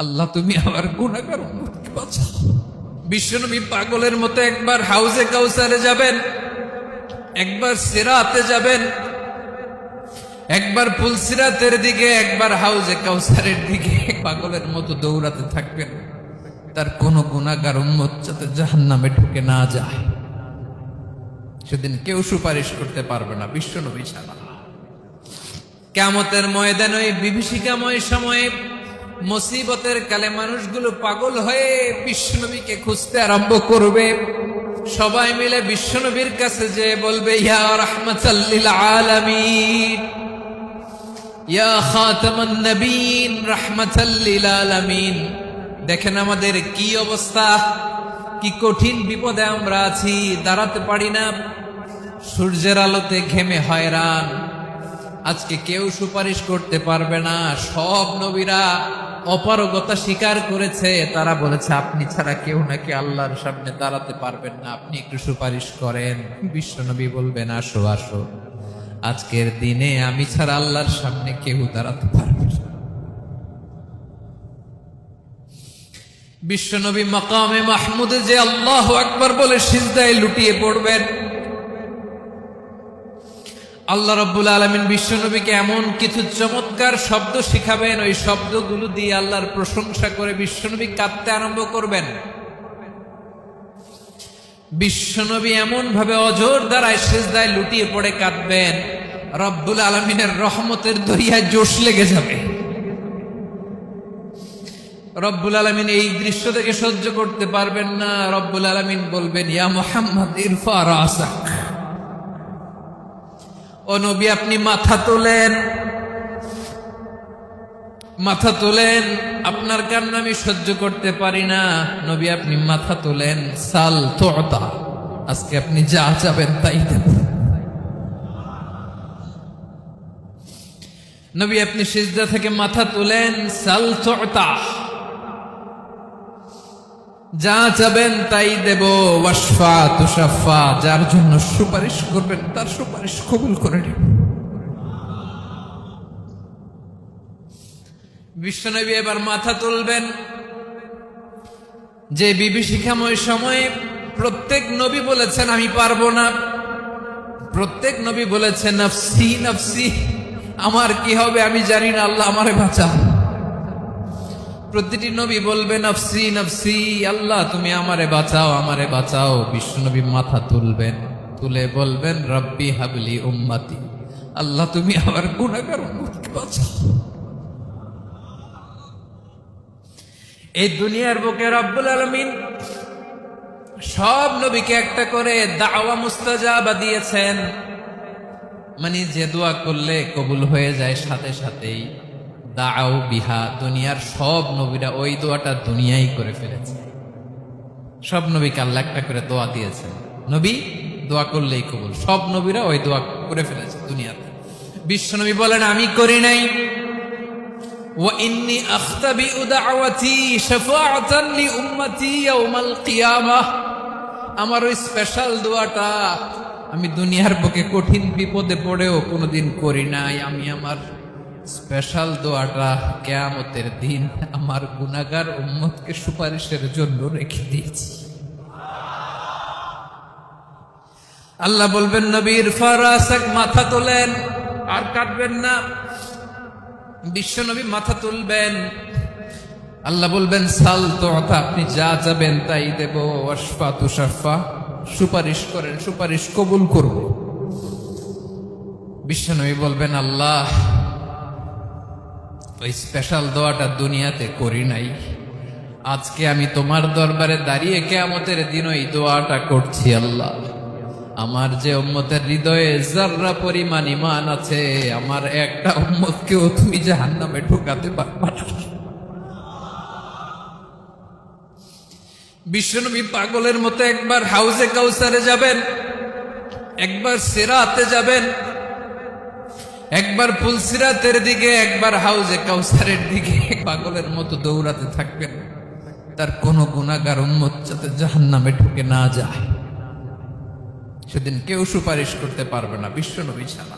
আল্লাহ তুমি আমার গুনাহগার উম্মতকে বাঁচাও। বিশ্বনবী পাগলের মতো একবার হাউজে কাউসারে যাবেন, একবার সিরাতে যাবেন, একবার পুলসিরাতের দিকে, একবার হাউজে কাউসারের দিকে পাগলের মতো দৌড়াতে থাকবেন। তার কোন গুনাহগার উম্মত যাতে জাহান্নামে ঢুকে না যায়। সেদিন কেউ সুপারিশ করতে পারবে না বিশ্বনবী ছাড়া। কিয়ামতের ময়দানে ওই বিভীষিকাময় সময়ে মুসিবতের কালে মানুষগুলো পাগল হয়ে বিশ্বনবীকে খুঁজতে আরম্ভ করবে। সবাই মিলে বিশ্বনবীর কাছে যে বলবে, ইয়া রাহমাতাল লিল আলামিন, ইয়া খাতামান নবীন, রাহমাতাল লিল আলামিন। দেখেন আমাদের কি অবস্থা, কি কঠিন বিপদে আমরা আছি, দাঁড়াতে পারি না, সূর্যের আলোতে ঘেমে হয়রান। আজকে কেউ সুপারিশ করতে পারবে না। সব নবীরা অপারগতা স্বীকার করেছে, তারা বলেছে আপনি ছাড়া কেউ নাকি আল্লাহর সামনে দাঁড়াতে পারবেন না, আপনি একটু সুপারিশ করেন। বিশ্বনবী বলবেন, আসো আসো, আজকের দিনে আমি ছাড়া আল্লাহর সামনে কেউ দাঁড়াতে পারবে না। বিশ্বনবী মাকামে মাহমুদে যে আল্লাহু আকবার বলে সিজদায় লুটিয়ে পড়বেন, আল্লাহ রাব্বুল আলামিন বিশ্বনবীকে এমন কিছু চমৎকার শব্দ শিখাবেন, ওই শব্দগুলো দিয়ে আল্লাহর প্রশংসা করে বিশ্বনবী কাঁদতে আরম্ভ করবেন। বিশ্বনবী এমন ভাবে অজর দ্বারায় সিজদায় লুটিয়ে পড়ে কাঁদবেন, রব্বুল আলামিনের রহমতের দরিয়ায় জোশ লেগে যাবে। রব্বুল আলামিন এই দৃশ্য থেকে সহ্য করতে পারবেন না। রব্বুল আলামিন বলবেন, ইয়া মুহাম্মদ ইরফা রাসাক, ও নবী আপনি মাথা তোলেন, মাথা তোলেন, আপনার কান্না আমি সহ্য করতে পারি না। নবী আপনি মাথা তোলেন, সাল তুতা, আজকে আপনি যা চাবেন তাই দেব। নবী আপনি সিজদা থেকে মাথা তুলেন, সাল তুতা, যা চাবেন তাই দেব। ওয়াশফা তুশাফা, যার জন্য সুপারিশ করবেন তার সুপারিশ কবুল করে নেব। বিশ্বনবী এবার মাথা তুলবেন। যে বিভীষিকাময় সময়ে প্রত্যেক নবী বলেছেন আমি পারবো না, প্রত্যেক নবী বলেছেন নফসি নফসি, আমার কি হবে আমি জানি না, আল্লাহ আমারে বাঁচাও। প্রতিটি নবী বলবে নফসি নফসি, আল্লাহ তুমি আমারে বাঁচাও, আমারে বাঁচাও। বিশ্বনবী মাথা তুলবেন, তুলে বলবেন রব্বি হাবলি উম্মতি, আল্লাহ তুমি আমার গুনাহগার উম্মতকে বাঁচাও। এই দুনিয়ার বুকে রব্বুল আলামিন সব নবীকে একটা করে দাওয়া মুস্তাজাবা দিয়েছেন, মানে যে দোয়া করলে কবুল হয়ে যায় সাথে সাথেই। দাও বিহা, দুনিয়ার সব নবীরা ওই দোয়াটা দুনিয়াই করে ফেলেছে। সব নবীকে আল্লাহ একটা করে দোয়া দিয়েছেন, নবী দোয়া করলেই কবুল। সব নবীরা ওই দোয়া করে ফেলেছে দুনিয়াতে। বিশ্বনবী বলেন আমি করি নাই। ওয়া ইন্নী আখতাবিউ দাওয়াতি শাফাআতান লি উম্মতি ইয়াউমাল কিয়ামাহ, আমার ওই স্পেশাল দোয়াটা আমি দুনিয়ার বুকে কঠিন বিপদে পড়েও কোনোদিন করি নাই। আমি আমার স্পেশাল দোয়াটা কিয়ামতের দিন আমার গুনাহগার উম্মতকে সুপারিশের জন্য রেখে দিয়েছি। আল্লাহ বলবেন নবীর ফারাসাক, মাথা তোলেন, আর কাটবেন না। বিশ্বনবী মাথা তুলবেন, আল্লাহ বলবেন সাল তুতা, আপনি যা চাবেন তাই দেব। ওয়াশফা তুশাফা, সুপারিশ করেন, সুপারিশ কবুল করব। বিশ্বনবী বলবেন আল্লাহ ওই স্পেশাল দোয়াটা দুনিয়াতে করি নাই, আজকে আমি তোমার দরবারে দাঁড়িয়ে কিয়ামতের দিন ওই দোয়াটা করছি। আল্লাহ আমার যে উম্মতের হৃদয়ে যাররা পরিমাণ ঈমান আছে, আমার একটা উম্মতকেও তুমি জাহান্নামে ঢোকাতে পারবা না। বিশ্বনবী পাগলের মতো একবার হাউজে কাউসারে যাবেন, একবার সিরাতে যাবেন, একবার পুলসিরাতের দিকে, একবার হাউজে কাউসারের দিকে পাগলের মতো দৌড়াতে থাকবেন। তার কোনো গুনাহগার উম্মত যাতে জাহান্নামে ঢুকে না যায়। সেদিন কেউ সুপারিশ করতে পারবে না বিশ্বনবী ছাড়া।